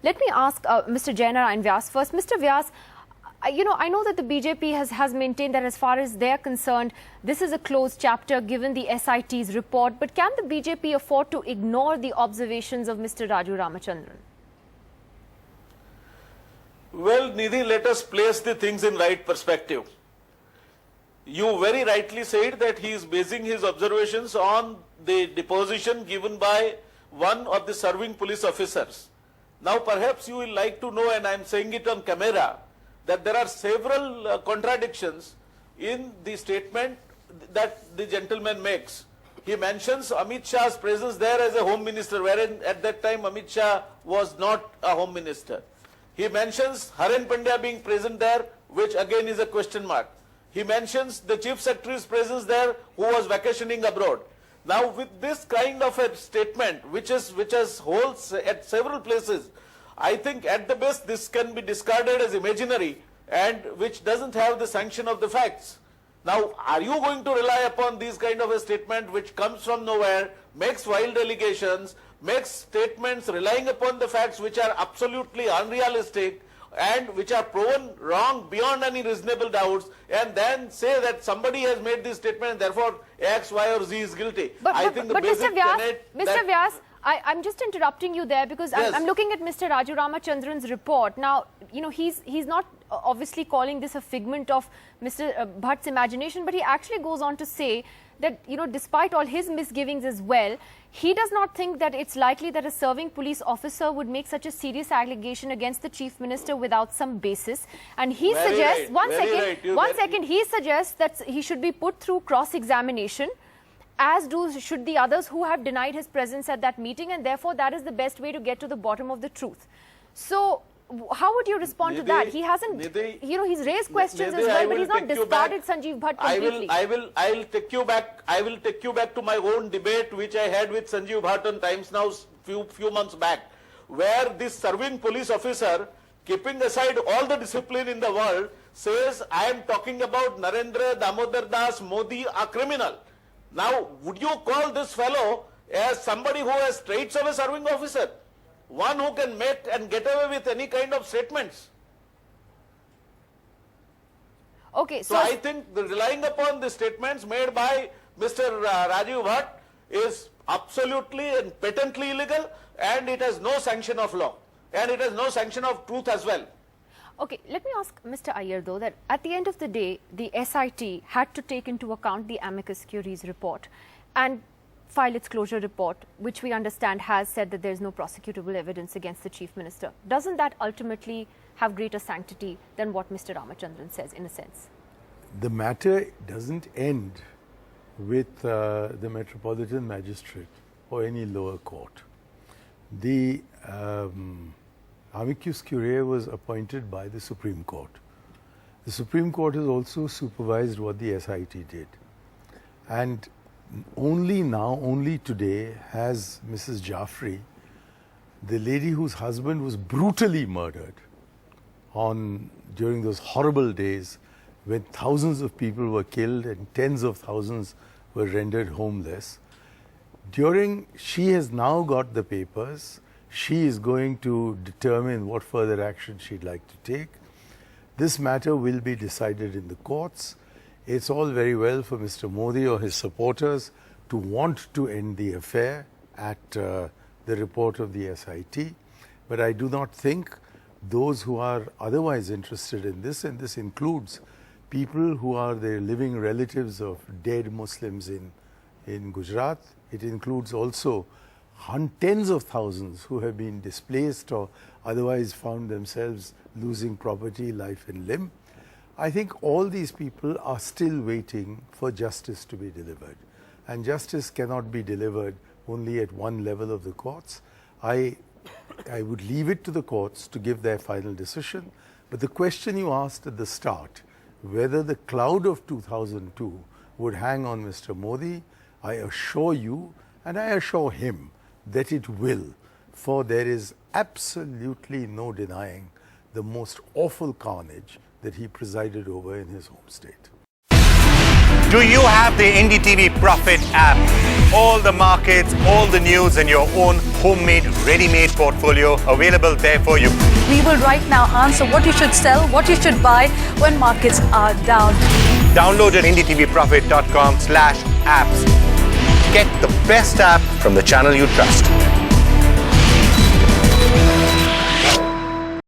Let me ask Mr. Jainarayan Vyas first. Mr. Vyas, I know that the BJP has maintained that as far as they're concerned, this is a closed chapter given the SIT's report. But can the BJP afford to ignore the observations of Mr. Raju Ramachandran? Well, Nidhi, let us place the things in right perspective. You very rightly said that he is basing his observations on the deposition given by one of the serving police officers. Now, perhaps you will like to know, and I am saying it on camera, that there are several contradictions in the statement that the gentleman makes. He mentions Amit Shah's presence there as a home minister, wherein at that time Amit Shah was not a home minister. He mentions Haren Pandya being present there, which again is a question mark. He mentions the Chief Secretary's presence there, who was vacationing abroad. Now, with this kind of a statement, which has holes at several places, I think at the best this can be discarded as imaginary and which doesn't have the sanction of the facts. Now, are you going to rely upon these kind of a statement which comes from nowhere, makes wild allegations, makes statements relying upon the facts which are absolutely unrealistic and which are proven wrong beyond any reasonable doubts, and then say that somebody has made this statement and therefore X, Y or Z is guilty? But Mr. Vyas, I'm just interrupting you there because yes. I'm looking at Mr. Raju Ramachandran's report. Now, he's not obviously calling this a figment of Mr. Bhatt's imagination, but he actually goes on to say that, despite all his misgivings as well, he does not think that it's likely that a serving police officer would make such a serious allegation against the Chief Minister without some basis. And he suggests, he suggests that he should be put through cross-examination, as should the others who have denied his presence at that meeting, and therefore that is the best way to get to the bottom of the truth. So, how would you respond to that? He hasn't, he's raised questions as well, but he's not discarded Sanjeev Bhatt completely. I'll take you back to my own debate which I had with Sanjeev Bhatt on Times Now few months back, where this serving police officer, keeping aside all the discipline in the world, says, I am talking about Narendra Damodar Das Modi, a criminal. Now, would you call this fellow as somebody who has traits of a serving officer? One who can make and get away with any kind of statements? Okay, so I think relying upon the statements made by Mr. Rajiv Bhatt is absolutely and patently illegal, and it has no sanction of law, and it has no sanction of truth as well. Okay, let me ask Mr. Iyer though that at the end of the day, the SIT had to take into account the amicus curiae report and file its closure report, which we understand has said that there is no prosecutable evidence against the Chief Minister. Doesn't that ultimately have greater sanctity than what Mr. Ramachandran says, in a sense? The matter doesn't end with the Metropolitan Magistrate or any lower court. The amicus curiae was appointed by the Supreme Court. The Supreme Court has also supervised what the SIT did. And only now, only today, has Mrs. Jaffrey, the lady whose husband was brutally murdered during those horrible days when thousands of people were killed and tens of thousands were rendered homeless. She has now got the papers. She is going to determine what further action she'd like to take. This matter will be decided in the courts. It's all very well for Mr. Modi or his supporters to want to end the affair at the report of the SIT, but I do not think those who are otherwise interested in this, and this includes people who are the living relatives of dead Muslims in Gujarat. It includes also tens of thousands who have been displaced or otherwise found themselves losing property, life and limb. I think all these people are still waiting for justice to be delivered. And justice cannot be delivered only at one level of the courts. I would leave it to the courts to give their final decision. But the question you asked at the start, whether the cloud of 2002 would hang on Mr. Modi, I assure you and I assure him that it will, for there is absolutely no denying the most awful carnage that he presided over in his home state. Do you have the NDTV Profit app? All the markets, all the news and your own homemade, ready-made portfolio available there for you. We will right now answer what you should sell, what you should buy when markets are down. Download at ndtvprofit.com/apps. Get the best app from the channel you trust.